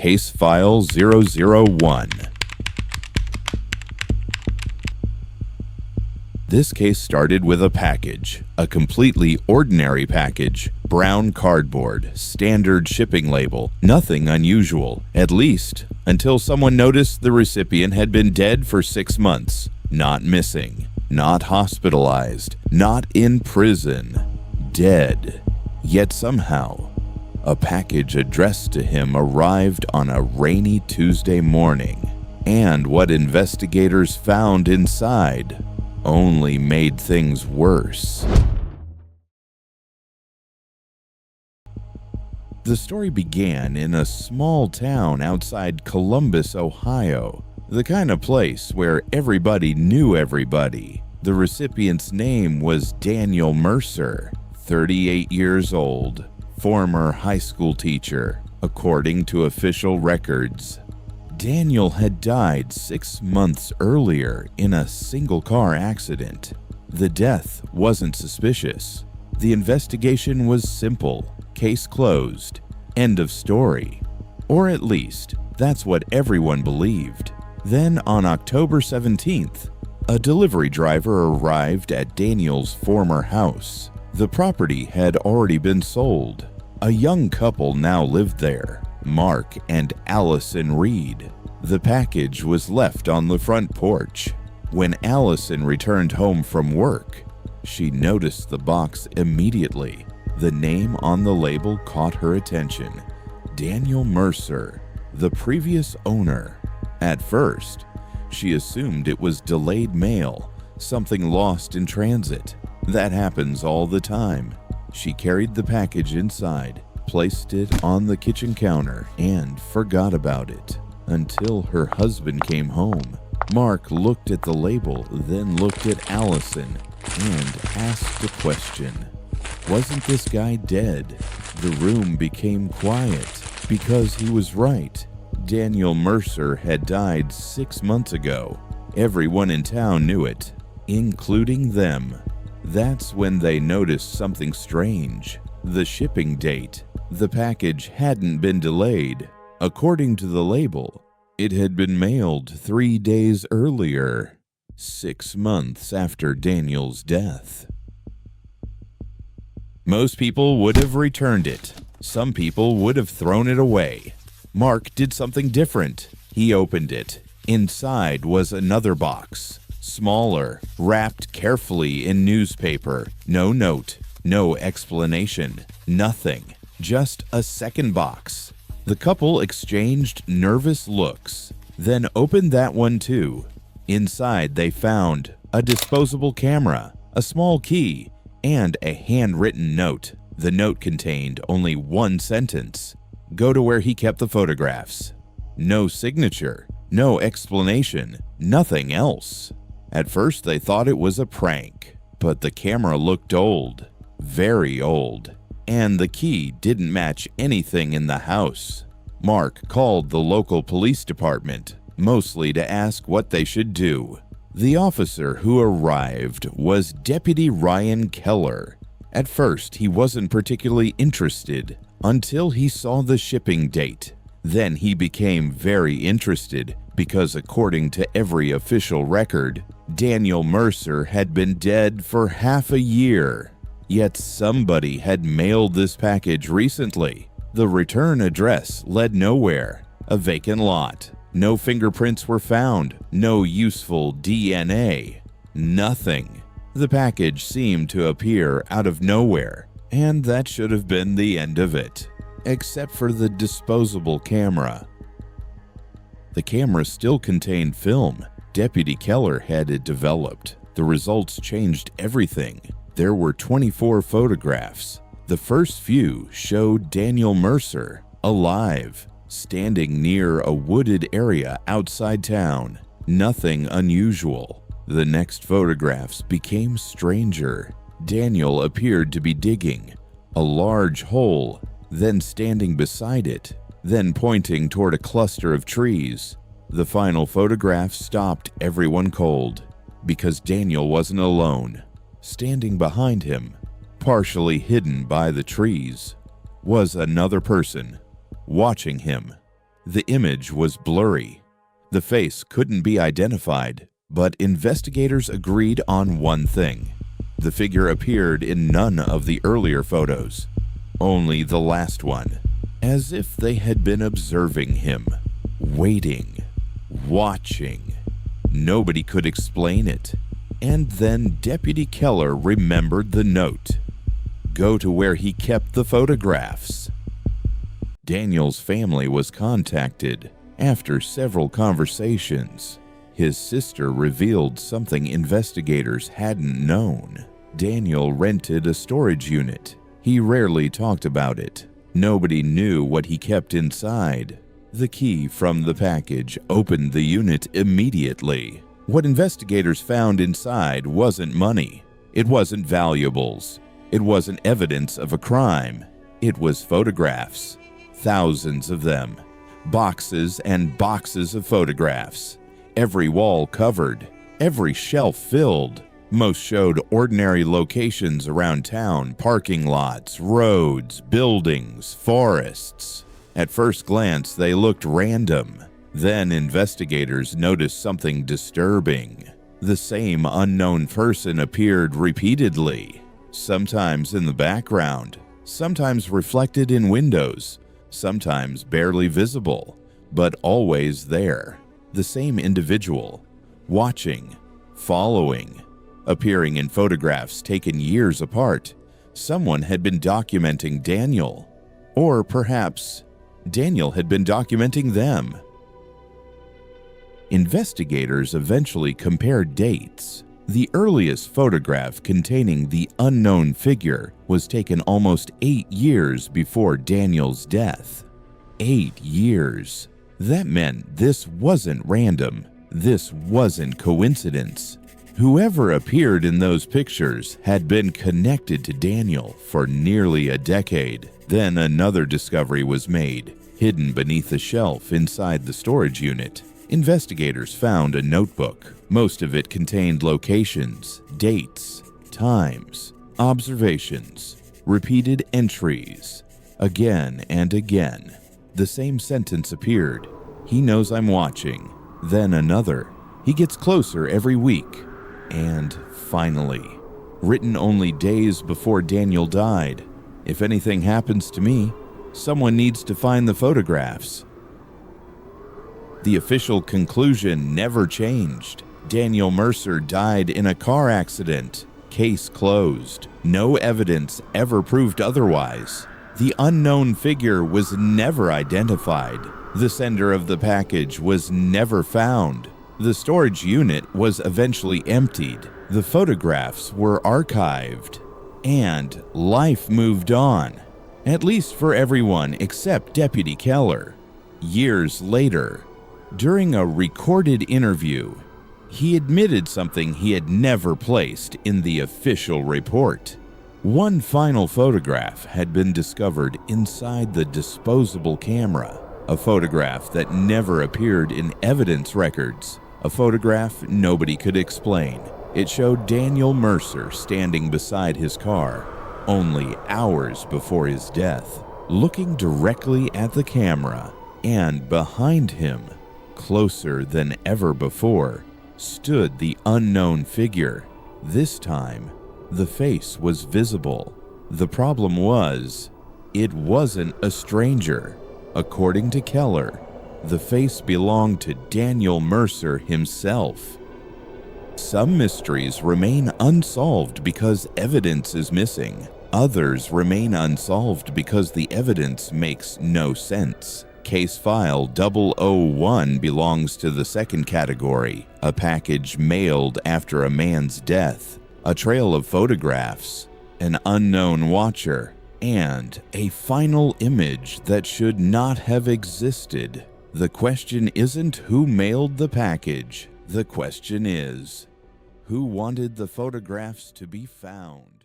Case File 001. This case started with a package, a completely ordinary package, brown cardboard, standard shipping label, nothing unusual, at least until someone noticed the recipient had been dead for 6 months, not missing, not hospitalized, not in prison, dead. Yet somehow, a package addressed to him arrived on a rainy Tuesday morning, and what investigators found inside only made things worse. The story began in a small town outside Columbus, Ohio, the kind of place where everybody knew everybody. The recipient's name was Daniel Mercer, 38 years old, former high school teacher, according to official records. Daniel had died 6 months earlier in a single-car accident. The death wasn't suspicious. The investigation was simple. Case closed. End of story. Or at least, that's what everyone believed. Then on October 17th, a delivery driver arrived at Daniel's former house. The property had already been sold. A young couple now lived there, Mark and Allison Reed. The package was left on the front porch. When Allison returned home from work, she noticed the box immediately. The name on the label caught her attention. Daniel Mercer, the previous owner. At first, she assumed it was delayed mail, something lost in transit. That happens all the time. She carried the package inside, placed it on the kitchen counter, and forgot about it until her husband came home. Mark looked at the label, then looked at Allison and asked a question. Wasn't this guy dead? The room became quiet because he was right. Daniel Mercer had died 6 months ago. Everyone in town knew it, including them. That's when they noticed something strange. The shipping date. The package hadn't been delayed. According to the label, it had been mailed 3 days earlier, 6 months after Daniel's death. Most people would have returned it. Some people would have thrown it away. Mark did something different. He opened it. Inside was another box, smaller, wrapped carefully in newspaper. No note, no explanation, nothing. Just a second box. The couple exchanged nervous looks, then opened that one too. Inside they found a disposable camera, a small key, and a handwritten note. The note contained only one sentence. Go to where he kept the photographs. No signature, no explanation, nothing else. At first they thought it was a prank, but the camera looked old, very old, and the key didn't match anything in the house. Mark called the local police department, mostly to ask what they should do. The officer who arrived was Deputy Ryan Keller. At first, he wasn't particularly interested until he saw the shipping date. Then he became very interested because according to every official record, Daniel Mercer had been dead for half a year. Yet somebody had mailed this package recently. The return address led nowhere, a vacant lot. No fingerprints were found, no useful DNA, nothing. The package seemed to appear out of nowhere, and that should have been the end of it, except for the disposable camera. The camera still contained film. Deputy Keller had it developed. The results changed everything. There were 24 photographs. The first few showed Daniel Mercer alive, standing near a wooded area outside town. Nothing unusual. The next photographs became stranger. Daniel appeared to be digging a large hole, then standing beside it, then pointing toward a cluster of trees. The final photograph stopped everyone cold because Daniel wasn't alone. Standing behind him, partially hidden by the trees, was another person watching him. The image was blurry. The face couldn't be identified, but investigators agreed on one thing. The figure appeared in none of the earlier photos, only the last one, as if they had been observing him, waiting, watching. Nobody could explain it. And then Deputy Keller remembered the note. Go to where he kept the photographs. Daniel's family was contacted. After several conversations, his sister revealed something investigators hadn't known. Daniel rented a storage unit. He rarely talked about it. Nobody knew what he kept inside. The key from the package opened the unit immediately. What investigators found inside wasn't money. It wasn't valuables. It wasn't evidence of a crime. It was photographs. Thousands of them. Boxes and boxes of photographs. Every wall covered. Every shelf filled. Most showed ordinary locations around town, parking lots, roads, buildings, forests. At first glance, they looked random. Then investigators noticed something disturbing. The same unknown person appeared repeatedly, sometimes in the background, sometimes reflected in windows, sometimes barely visible, but always there. The same individual, watching, following, appearing in photographs taken years apart. Someone had been documenting Daniel, or perhaps Daniel had been documenting them. Investigators eventually compared dates. The earliest photograph containing the unknown figure was taken almost 8 years before Daniel's death. 8 years. That meant this wasn't random. This wasn't coincidence. Whoever appeared in those pictures had been connected to Daniel for nearly a decade. Then another discovery was made. Hidden beneath a shelf inside the storage unit, investigators found a notebook. Most of it contained locations, dates, times, observations, repeated entries. Again and again, the same sentence appeared. He knows I'm watching. Then another. He gets closer every week. And finally, written only days before Daniel died. If anything happens to me, someone needs to find the photographs. The official conclusion never changed. Daniel Mercer died in a car accident. Case closed. No evidence ever proved otherwise. The unknown figure was never identified. The sender of the package was never found. The storage unit was eventually emptied. The photographs were archived. And life moved on. At least for everyone except Deputy Keller. Years later, during a recorded interview, he admitted something he had never placed in the official report. One final photograph had been discovered inside the disposable camera, a photograph that never appeared in evidence records, a photograph nobody could explain. It showed Daniel Mercer standing beside his car, only hours before his death, looking directly at the camera, and behind him, closer than ever before, stood the unknown figure. This time, the face was visible. The problem was, it wasn't a stranger. According to Keller, the face belonged to Daniel Mercer himself. Some mysteries remain unsolved because evidence is missing. Others remain unsolved because the evidence makes no sense. Case file 001 belongs to the second category, a package mailed after a man's death, a trail of photographs, an unknown watcher, and a final image that should not have existed. The question isn't who mailed the package. The question is, who wanted the photographs to be found?